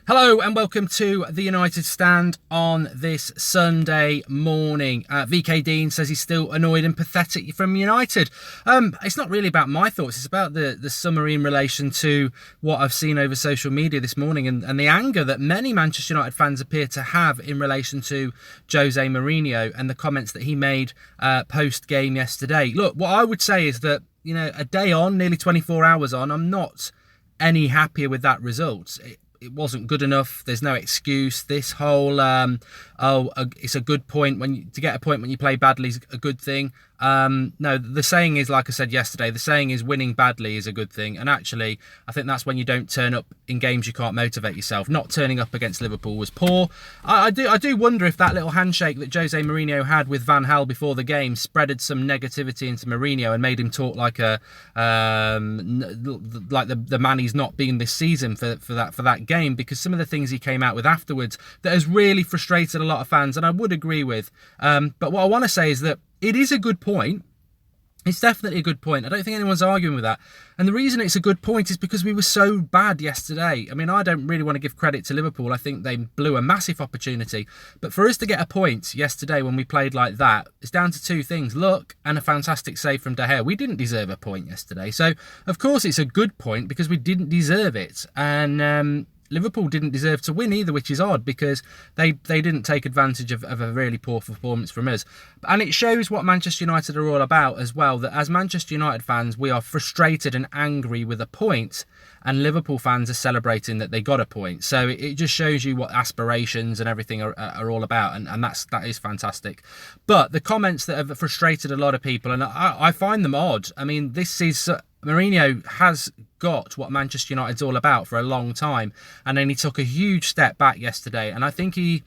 Hello and welcome to the United Stand on this Sunday morning. VK Dean says he's still annoyed and pathetic from United. It's not really about my thoughts, it's about the summary in relation to what I've seen over social media this morning and the anger that many Manchester United fans appear to have in relation to Jose Mourinho and the comments that he made post-game yesterday. Look, what I would say is that, you know, a day on, nearly 24 hours on, I'm not any happier with that result. It wasn't good enough. There's no excuse. This whole it's a good point to get a point when you play badly is a good thing. No, the saying is, like I said yesterday, the saying is winning badly is a good thing. And actually, I think that's when you don't turn up in games you can't motivate yourself. Not turning up against Liverpool was poor. I do wonder if that little handshake that Jose Mourinho had with Van Gaal before the game spreaded some negativity into Mourinho and made him talk like the man he's not been this season for that game, because some of the things he came out with afterwards that has really frustrated a lot of fans, and I would agree with. But what I want to say is that it is a good point. It's definitely a good point. I don't think anyone's arguing with that. And the reason it's a good point is because we were so bad yesterday. I mean, I don't really want to give credit to Liverpool. I think they blew a massive opportunity. But for us to get a point yesterday when we played like that, it's down to two things: luck and a fantastic save from De Gea. We didn't deserve a point yesterday. So, of course, it's a good point because we didn't deserve it. And Liverpool didn't deserve to win either, which is odd because they didn't take advantage of a really poor performance from us. And it shows what Manchester United are all about as well, that as Manchester United fans, we are frustrated and angry with a point, and Liverpool fans are celebrating that they got a point. So it just shows you what aspirations and everything are all about, and that is fantastic. But the comments that have frustrated a lot of people, and I find them odd. I mean, this is... Mourinho has got what Manchester United's all about for a long time, and then he took a huge step back yesterday, and I think he's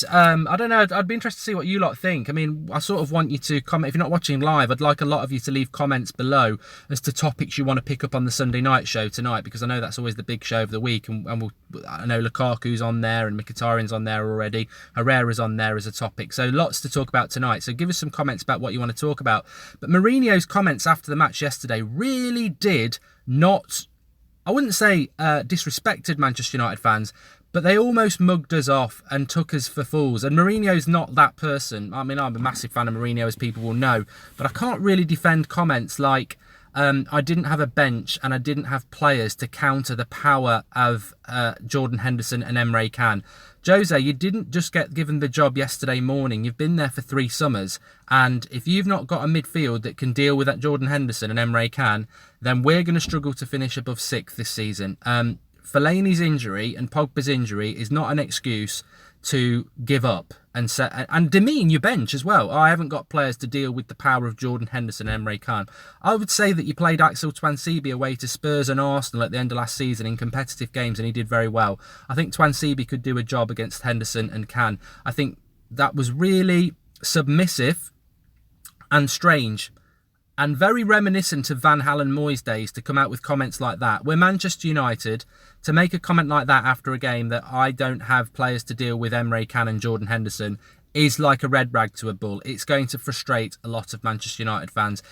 I don't know, I'd be interested to see what you lot think. I mean, I sort of want you to comment. If you're not watching live, I'd like a lot of you to leave comments below as to topics you want to pick up on the Sunday night show tonight, because I know that's always the big show of the week, and I know Lukaku's on there and Mkhitaryan's on there already. Herrera's on there as a topic. So lots to talk about tonight. So give us some comments about what you want to talk about. But Mourinho's comments after the match yesterday really did not, I wouldn't say disrespected Manchester United fans, but they almost mugged us off and took us for fools. And Mourinho's not that person. I mean, I'm a massive fan of Mourinho, as people will know, but I can't really defend comments like, I didn't have a bench and I didn't have players to counter the power of Jordan Henderson and Emre Can. Jose, you didn't just get given the job yesterday morning. You've been there for 3 summers. And if you've not got a midfield that can deal with that Jordan Henderson and Emre Can, then we're going to struggle to finish above 6th this season. Fellaini's injury and Pogba's injury is not an excuse to give up and demean your bench as well. I haven't got players to deal with the power of Jordan Henderson and Emre Can. I would say that you played Axel Tuanzebe away to Spurs and Arsenal at the end of last season in competitive games, and he did very well. I think Tuanzebe could do a job against Henderson and Can. I think that was really submissive and strange, and very reminiscent of Van Gaal and Moyes days to come out with comments like that. We're Manchester United. To make a comment like that after a game that I don't have players to deal with Emre Can and Jordan Henderson is like a red rag to a bull. It's going to frustrate a lot of Manchester United fans.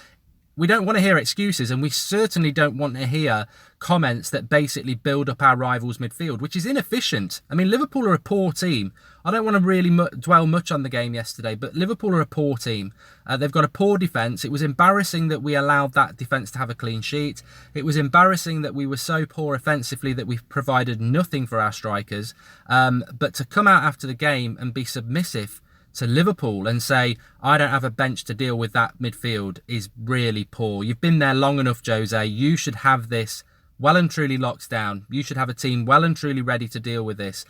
We don't want to hear excuses, and we certainly don't want to hear comments that basically build up our rivals' midfield, which is inefficient. I mean, Liverpool are a poor team. I don't want to really dwell much on the game yesterday, but Liverpool are a poor team. They've got a poor defence. It was embarrassing that we allowed that defence to have a clean sheet. It was embarrassing that we were so poor offensively that we provided nothing for our strikers. But to come out after the game and be submissive to Liverpool and say, I don't have a bench to deal with that midfield, is really poor. You've been there long enough, Jose. You should have this well and truly locked down. You should have a team well and truly ready to deal with this.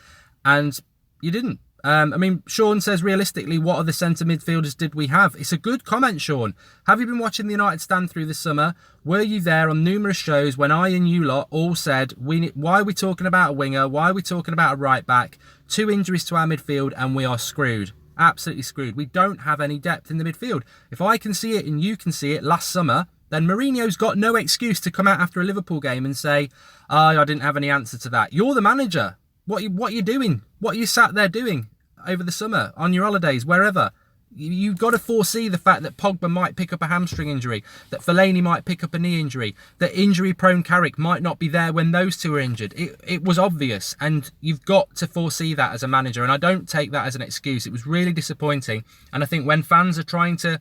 And you didn't. I mean, Sean says, realistically, what other centre midfielders did we have? It's a good comment, Sean. Have you been watching the United Stand through the summer? Were you there on numerous shows when I and you lot all said, why are we talking about a winger? Why are we talking about a right back? 2 injuries to our midfield and we are screwed. Absolutely screwed. We don't have any depth in the midfield. If I can see it and you can see it last summer, then Mourinho's got no excuse to come out after a Liverpool game and say, I didn't have any answer to that. You're the manager. What are you doing? What are you sat there doing over the summer, on your holidays, wherever? You've got to foresee the fact that Pogba might pick up a hamstring injury, that Fellaini might pick up a knee injury, that injury-prone Carrick might not be there when those two are injured. It was obvious, and you've got to foresee that as a manager, and I don't take that as an excuse. It was really disappointing, and I think when fans are trying to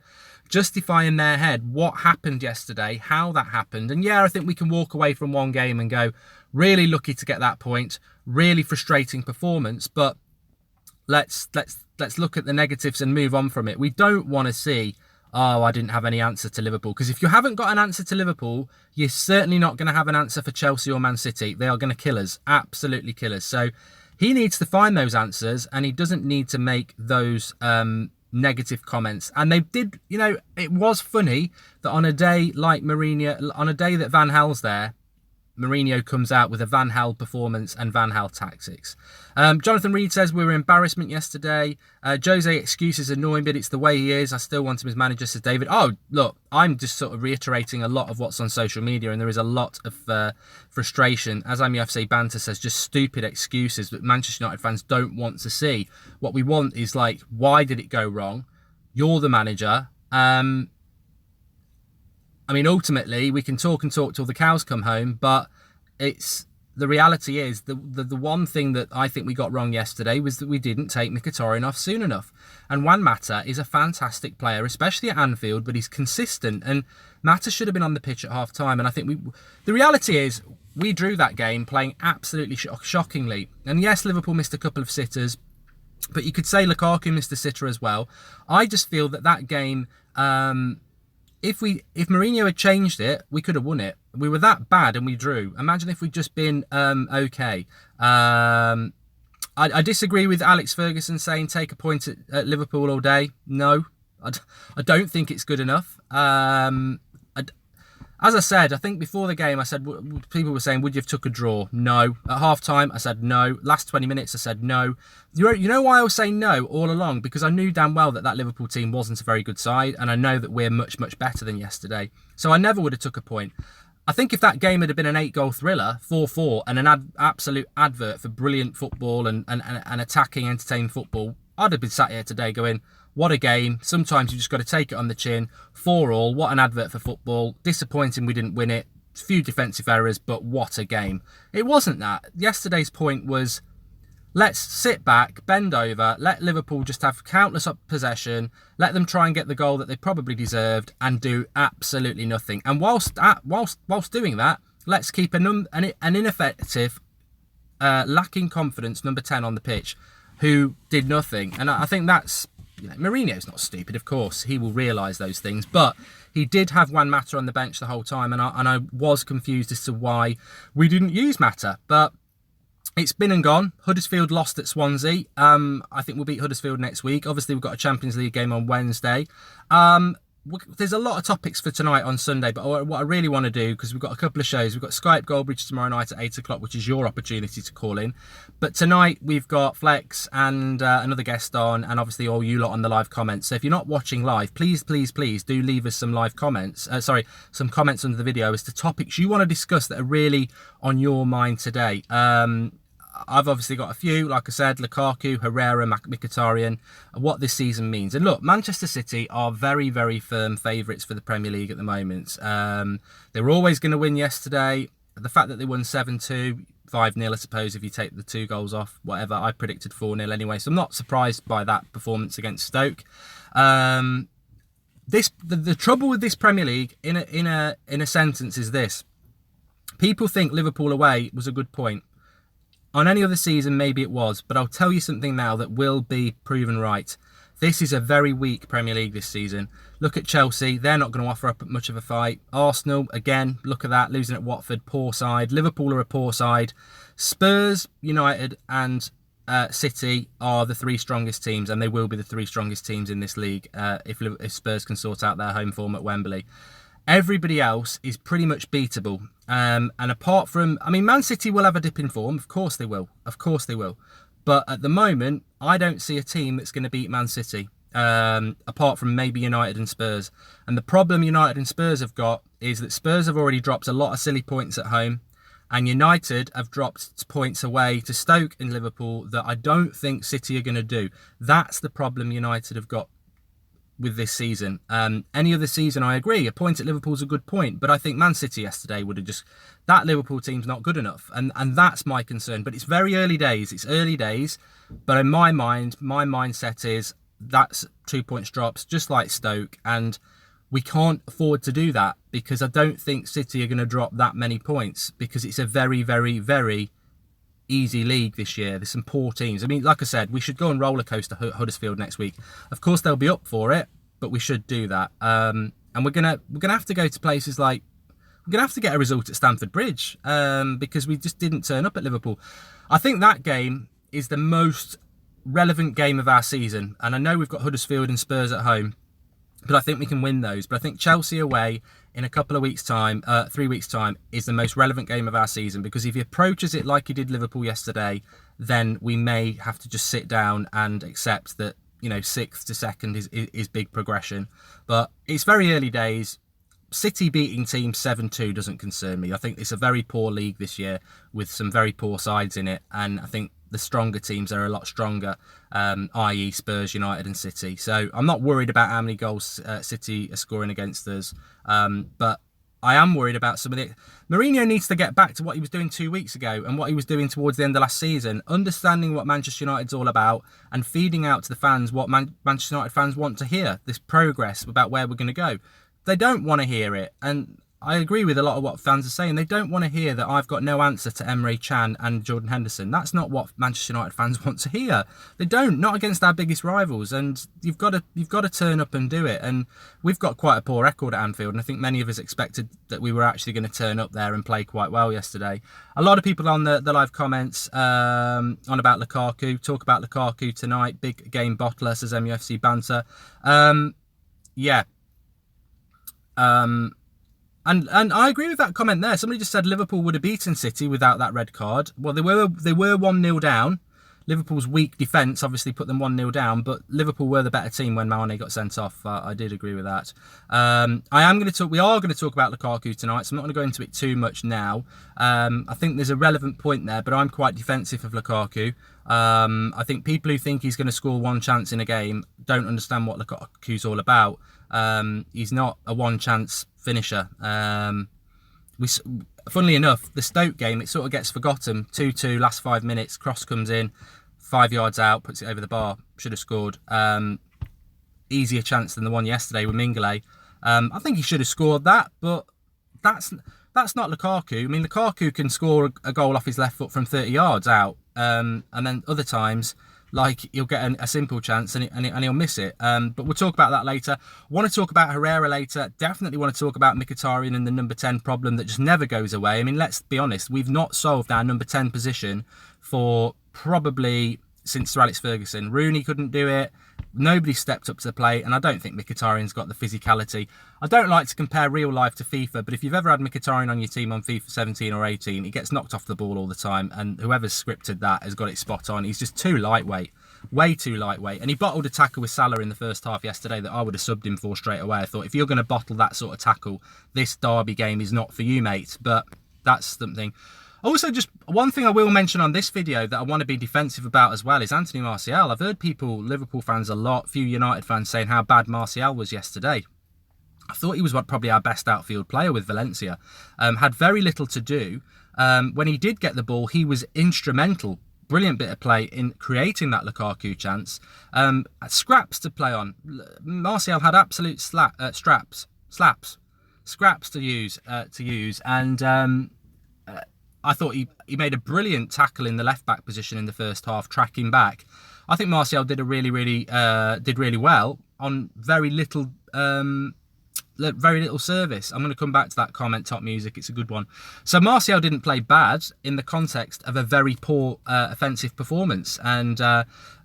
justify in their head what happened yesterday, how that happened, and yeah, I think we can walk away from one game and go, really lucky to get that point, really frustrating performance, but let's look at the negatives and move on from it. We don't want to see, oh, I didn't have any answer to Liverpool. Because if you haven't got an answer to Liverpool, you're certainly not going to have an answer for Chelsea or Man City. They are going to kill us, absolutely kill us. So he needs to find those answers, and he doesn't need to make those negative comments. And they did, it was funny that on a day like Mourinho, on a day that Van Gaal's there, Mourinho comes out with a Van Gaal performance and Van Gaal tactics. Jonathan Reed says, we were embarrassment yesterday. Jose excuses annoying, but it's the way he is. I still want him as manager, says David. Oh, look, I'm just sort of reiterating a lot of what's on social media, and there is a lot of frustration. As I'm UFC Banter says, just stupid excuses that Manchester United fans don't want to see. What we want is like, why did it go wrong? You're the manager. I mean, ultimately, we can talk till the cows come home, but the reality is the one thing that I think we got wrong yesterday was that we didn't take Mkhitaryan off soon enough. And Juan Mata is a fantastic player, especially at Anfield, but he's consistent. And Mata should have been on the pitch at half-time. And I think the reality is we drew that game playing absolutely shockingly. And yes, Liverpool missed a couple of sitters, but you could say Lukaku missed a sitter as well. I just feel that game... If Mourinho had changed it, we could have won it. We were that bad and we drew. Imagine if we'd just been okay. I disagree with Alex Ferguson saying take a point at Liverpool all day. No, I don't think it's good enough. As I said, I think before the game, I said, people were saying, would you have took a draw? No. At half-time, I said no. Last 20 minutes, I said no. You know why I was saying no all along? Because I knew damn well that Liverpool team wasn't a very good side, and I know that we're much, much better than yesterday. So I never would have took a point. I think if that game had been an 8-goal thriller, 4-4, and an absolute advert for brilliant football and attacking, entertaining football, I'd have been sat here today going, what a game. Sometimes you just got to take it on the chin. 4-4, what an advert for football. Disappointing we didn't win it. Few defensive errors, but what a game. It wasn't that. Yesterday's point was, let's sit back, bend over, let Liverpool just have countless possession, let them try and get the goal that they probably deserved, and do absolutely nothing. And whilst doing that, let's keep an ineffective, lacking confidence number 10 on the pitch, who did nothing. And I think that's... Mourinho's not stupid, of course. He will realise those things. But he did have Juan Mata on the bench the whole time. And I was confused as to why we didn't use Mata. But it's been and gone. Huddersfield lost at Swansea. I think we'll beat Huddersfield next week. Obviously, we've got a Champions League game on Wednesday. There's a lot of topics for tonight on Sunday, but what I really want to do, because we've got a couple of shows, we've got Skype Goldbridge tomorrow night at 8 o'clock, which is your opportunity to call in. But tonight we've got Flex and another guest on, and obviously all you lot on the live comments. So if you're not watching live, please do leave us some live comments. Some comments under the video as to topics you want to discuss that are really on your mind today. I've obviously got a few, like I said, Lukaku, Herrera, Mkhitaryan, what this season means. And look, Manchester City are very, very firm favourites for the Premier League at the moment. They were always going to win yesterday. The fact that they won 7-2, 5-0, I suppose, if you take the 2 goals off, whatever. I predicted 4-0 anyway, so I'm not surprised by that performance against Stoke. The trouble with this Premier League, in a sentence, is this. People think Liverpool away was a good point. On any other season, maybe it was, but I'll tell you something now that will be proven right. This is a very weak Premier League this season. Look at Chelsea, they're not going to offer up much of a fight. Arsenal, again, look at that, losing at Watford, poor side. Liverpool are a poor side. Spurs, United and City are the 3 strongest teams, and they will be the 3 strongest teams in this league if Spurs can sort out their home form at Wembley. Everybody else is pretty much beatable. And apart from... Man City will have a dip in form. Of course they will. But at the moment, I don't see a team that's going to beat Man City. Apart from maybe United and Spurs. And the problem United and Spurs have got is that Spurs have already dropped a lot of silly points at home. And United have dropped points away to Stoke and Liverpool that I don't think City are going to do. That's the problem United have got. with this season. Any other season, I agree. A point at Liverpool's a good point, but I think Man City yesterday would have just... That Liverpool team's not good enough, and that's my concern. But it's very early days. It's early days, but in my mind, my mindset is that's 2 points drops, just like Stoke, and we can't afford to do that because I don't think City are going to drop that many points because it's a very, very, very easy league this year. There's some poor teams. I mean, like I said, we should go and roller coaster Huddersfield next week. Of course, they'll be up for it, but we should do that. And we're gonna have to go to places like... We're going to have to get a result at Stamford Bridge because we just didn't turn up at Liverpool. I think that game is the most relevant game of our season. And I know we've got Huddersfield and Spurs at home, but I think we can win those. But I think Chelsea away in a couple of weeks' time, 3 weeks' time, is the most relevant game of our season. Because if he approaches it like he did Liverpool yesterday, then we may have to just sit down and accept that, you know, 6th to 2nd is big progression. But it's very early days. City beating teams 7-2 doesn't concern me. I think it's a very poor league this year with some very poor sides in it. And I think the stronger teams are a lot stronger, i.e. Spurs, United and City. So I'm not worried about how many goals City are scoring against us. But I am worried about some of it. Mourinho needs to get back to what he was doing 2 weeks ago and what he was doing towards the end of last season, understanding what Manchester United's all about and feeding out to the fans what Manchester United fans want to hear, this progress about where we're going to go. They don't want to hear it, and I agree with a lot of what fans are saying. They don't want to hear that I've got no answer to Emre Can and Jordan Henderson. That's not what Manchester United fans want to hear. They don't, not against our biggest rivals, and you've got to turn up and do it. And we've got quite a poor record at Anfield, and I think many of us expected that we were actually going to turn up there and play quite well yesterday. A lot of people on the live comments on about Lukaku, talk about Lukaku tonight, big game bottler, says MUFC Banter. Yeah. And I agree with that comment there. Somebody just said Liverpool would have beaten City without that red card. Well, they were 1-0 down. Liverpool's weak defence obviously put them 1-0 down, but Liverpool were the better team when Mane got sent off. I did agree with that. We are going to talk about Lukaku tonight, so I'm not going to go into it too much now. I think there's a relevant point there, but I'm quite defensive of Lukaku. I think people who think he's going to score one chance in a game don't understand what Lukaku's all about. He's not a one-chance finisher. Funnily enough, the Stoke game, it sort of gets forgotten. 2-2, last 5 minutes, cross comes in, 5 yards out, puts it over the bar. Should have scored. Easier chance than the one yesterday with Mingale. I think he should have scored that, but that's not Lukaku. I mean, Lukaku can score a goal off his left foot from 30 yards out, and then other times, like, he'll get a simple chance and he'll miss it. But we'll talk about that later. Want to talk about Herrera later. Definitely want to talk about Mkhitaryan and the number 10 problem that just never goes away. I mean, let's be honest. We've not solved our number 10 position for probably since Sir Alex Ferguson. Rooney couldn't do it. Nobody stepped up to the plate, and I don't think Mkhitaryan's got the physicality. I don't like to compare real life to FIFA, but if you've ever had Mkhitaryan on your team on FIFA 17 or 18, he gets knocked off the ball all the time, and whoever's scripted that has got it spot on. He's just too lightweight, way too lightweight, and he bottled a tackle with Salah in the first half yesterday that I would have subbed him for straight away. I thought, if you're going to bottle that sort of tackle, this derby game is not for you, mate, but that's something. Also, just one thing I will mention on this video that I want to be defensive about as well is Anthony Martial. I've heard people, Liverpool fans a lot, few United fans saying how bad Martial was yesterday. I thought he was probably our best outfield player with Valencia. Had very little to do. When he did get the ball, he was instrumental. Brilliant bit of play in creating that Lukaku chance. Scraps to play on. Martial had absolute scraps to use, and I thought he made a brilliant tackle in the left-back position in the first half, tracking back. I think Martial did really well on very little service. I'm going to come back to that comment, Top Music. It's a good one. So Martial didn't play bad in the context of a very poor offensive performance. And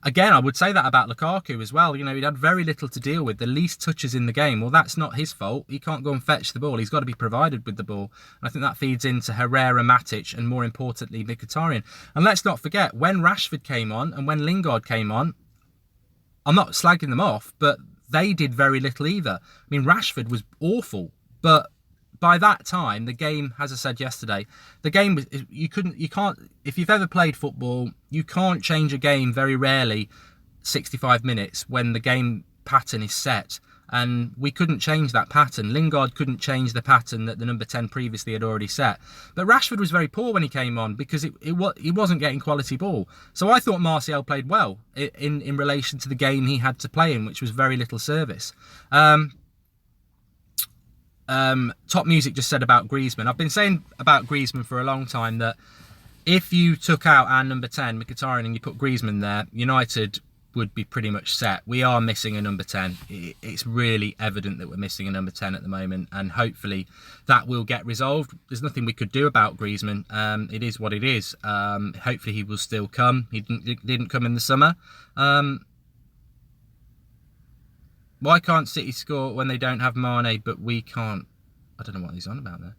again, I would say that about Lukaku as well. You know, he had very little to deal with, the least touches in the game. Well, that's not his fault. He can't go and fetch the ball. He's got to be provided with the ball. And I think that feeds into Herrera, Matic, and more importantly, Mkhitaryan. And let's not forget, when Rashford came on and when Lingard came on, I'm not slagging them off, but they did very little either. I mean, Rashford was awful, but by that time, the game, as I said yesterday, the game was, you can't, if you've ever played football, you can't change a game very rarely 65 minutes when the game pattern is set. And we couldn't change that pattern. Lingard couldn't change the pattern that the number 10 previously had already set. But Rashford was very poor when he came on because he wasn't getting quality ball. So I thought Marcelo played well in relation to the game he had to play in, which was very little service. Top Music just said about Griezmann. I've been saying about Griezmann for a long time that if you took out our number 10, Mkhitaryan, and you put Griezmann there, United would be pretty much set. We are missing a number 10. It's really evident that we're missing a number 10 at the moment, and hopefully that will get resolved. There's nothing we could do about Griezmann. It is what it is. Hopefully he will still come. He didn't come in the summer. Why can't City score when they don't have Mane, but we can't? I don't know what he's on about there.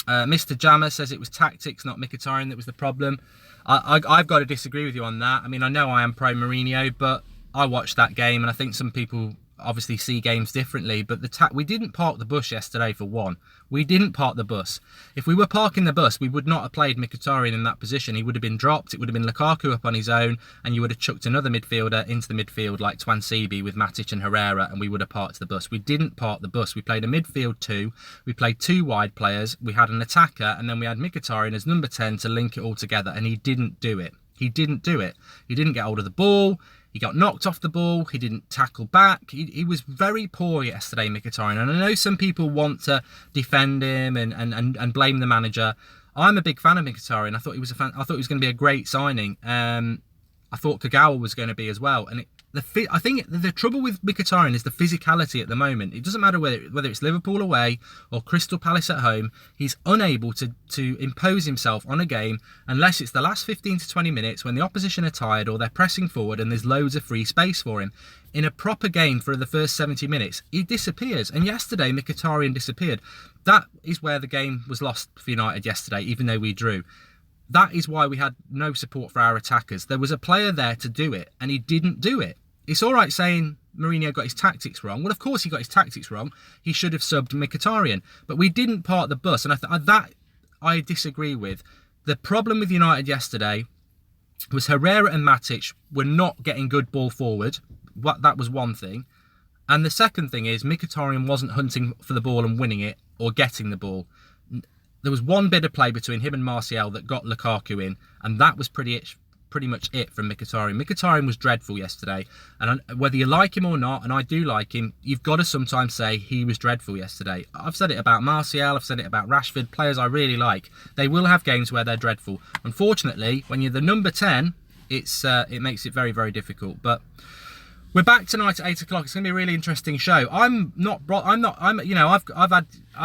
Mr. Jammer says it was tactics, not Mkhitaryan, that was the problem. I've got to disagree with you on that. I mean, I know I am pro Mourinho, but I watched that game, and I think some people obviously see games differently. But we didn't park the bus yesterday, for one. We didn't park the bus. If we were parking the bus, we would not have played Mkhitaryan in that position. He would have been dropped. It would have been Lukaku up on his own, and you would have chucked another midfielder into the midfield like Twansibi with Matic and Herrera, and we would have parked the bus. We didn't park the bus. We played a midfield 2. We played 2 wide players. We had an attacker, and then we had Mkhitaryan as number 10 to link it all together, and he didn't do it. He didn't do it. He didn't get hold of the ball. He got knocked off the ball. He didn't tackle back. He was very poor yesterday, Mkhitaryan. And I know some people want to defend him and blame the manager. I'm a big fan of Mkhitaryan. I thought he was I thought he was going to be a great signing. I thought Kagawa was going to be as well. And I think the trouble with Mkhitaryan is the physicality at the moment. It doesn't matter whether it's Liverpool away or Crystal Palace at home. He's unable to impose himself on a game unless it's the last 15 to 20 minutes when the opposition are tired or they're pressing forward and there's loads of free space for him. In a proper game for the first 70 minutes, he disappears. And yesterday, Mkhitaryan disappeared. That is where the game was lost for United yesterday, even though we drew. That is why we had no support for our attackers. There was a player there to do it, and he didn't do it. It's all right saying Mourinho got his tactics wrong. Well, of course he got his tactics wrong. He should have subbed Mkhitaryan. But we didn't park the bus, and that I disagree with. The problem with United yesterday was Herrera and Matic were not getting good ball forward. That was one thing. And the second thing is Mkhitaryan wasn't hunting for the ball and winning it or getting the ball. There was one bit of play between him and Marcelo that got Lukaku in, and that was pretty much it from Mkhitaryan. Mkhitaryan was dreadful yesterday, and whether you like him or not, and I do like him, you've got to sometimes say he was dreadful yesterday. I've said it about Marcelo, I've said it about Rashford, players I really like. They will have games where they're dreadful. Unfortunately, when you're the number 10, it makes it very, very difficult. But we're back tonight at 8 o'clock. It's going to be a really interesting show. I've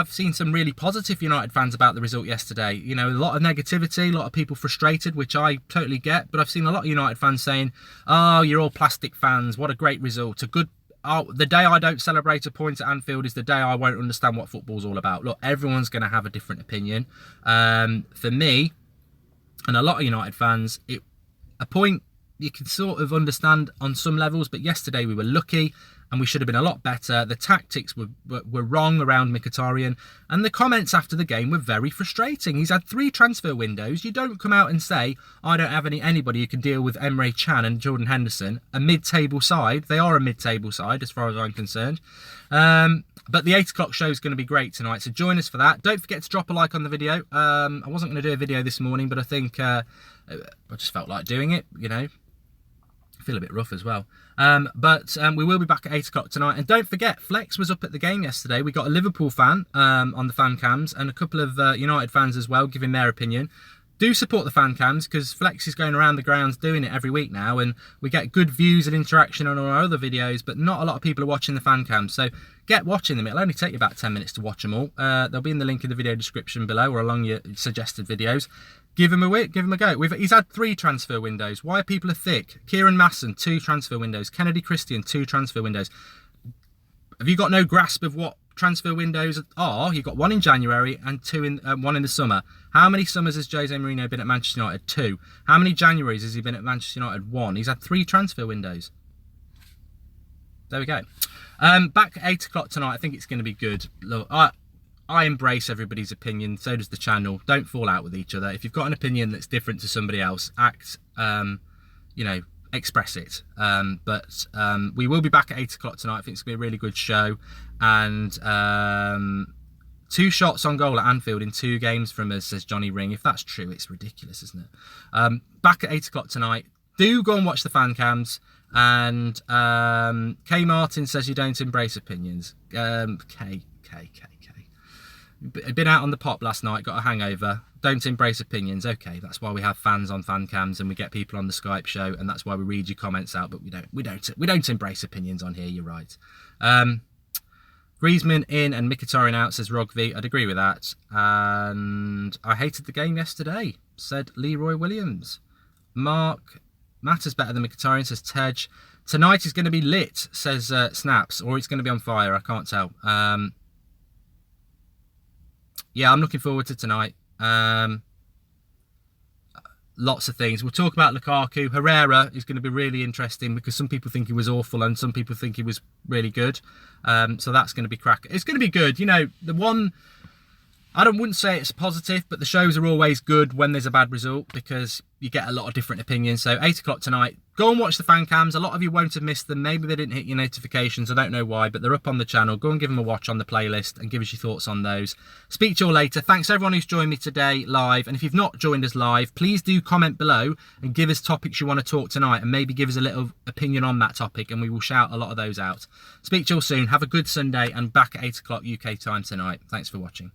seen some really positive United fans about the result yesterday. You know, a lot of negativity, a lot of people frustrated, which I totally get. But I've seen a lot of United fans saying, "Oh, you're all plastic fans. What a great result. The day I don't celebrate a point at Anfield is the day I won't understand what football's all about." Look, everyone's going to have a different opinion. For me, and a lot of United fans, a point you can sort of understand on some levels, but yesterday we were lucky and we should have been a lot better. The tactics were wrong around Mkhitaryan, and the comments after the game were very frustrating. He's had 3 transfer windows. You don't come out and say, I don't have anybody who can deal with Emre Can and Jordan Henderson, a mid-table side. They are a mid-table side as far as I'm concerned. But the 8 o'clock show is going to be great tonight, so join us for that. Don't forget to drop a like on the video. I wasn't going to do a video this morning, but I think I just felt like doing it, you know. I feel a bit rough as well. But we will be back at 8 o'clock tonight. And don't forget, Flex was up at the game yesterday. We got a Liverpool fan on the fan cams and a couple of United fans as well giving their opinion. Do support the fan cams because Flex is going around the grounds doing it every week now, and we get good views and interaction on our other videos, but not a lot of people are watching the fan cams. So get watching them. It'll only take you about 10 minutes to watch them all. They'll be in the link in the video description below or along your suggested videos. Give him a go. He's had 3 transfer windows. Why people are thick? Kieran Masson, 2 transfer windows. Kennedy Christian, 2 transfer windows. Have you got no grasp of what transfer windows are? You've got 1 in January and 1 in the summer. How many summers has Jose Mourinho been at Manchester United? 2. How many Januaries has he been at Manchester United? 1. He's had 3 transfer windows. There we go. Back at 8 o'clock tonight. I think it's going to be good. Look, I embrace everybody's opinion. So does the channel. Don't fall out with each other. If you've got an opinion that's different to somebody else, act express it. But we will be back at 8 o'clock tonight. I think it's going to be a really good show. And 2 shots on goal at Anfield in 2 games from us, says Johnny Ring. If that's true, it's ridiculous, isn't it? Back at 8 o'clock tonight. Do go and watch the fan cams. And K Martin says you don't embrace opinions. K. Been out on the pop last night, got a hangover. Don't embrace opinions. Okay, that's why we have fans on fan cams and we get people on the Skype show, and that's why we read your comments out. But we don't embrace opinions on here. You're right. Griezmann in and Mkhitaryan out, says Rogvi. I'd agree with that. And I hated the game yesterday, said Leroy Williams. Matt is better than Mkhitaryan, says Tej. Tonight is going to be lit, says Snaps, or it's going to be on fire. I can't tell. Yeah, I'm looking forward to tonight. Lots of things. We'll talk about Lukaku. Herrera is going to be really interesting because some people think he was awful and some people think he was really good. So that's going to be crack. It's going to be good. The one, wouldn't say it's positive, but the shows are always good when there's a bad result because you get a lot of different opinions. So 8 o'clock tonight, go and watch the fan cams. A lot of you won't have missed them. Maybe they didn't hit your notifications. I don't know why, but they're up on the channel. Go and give them a watch on the playlist and give us your thoughts on those. Speak to you all later. Thanks everyone who's joined me today live. And if you've not joined us live, please do comment below and give us topics you want to talk tonight and maybe give us a little opinion on that topic and we will shout a lot of those out. Speak to you all soon. Have a good Sunday and back at 8 o'clock UK time tonight. Thanks for watching.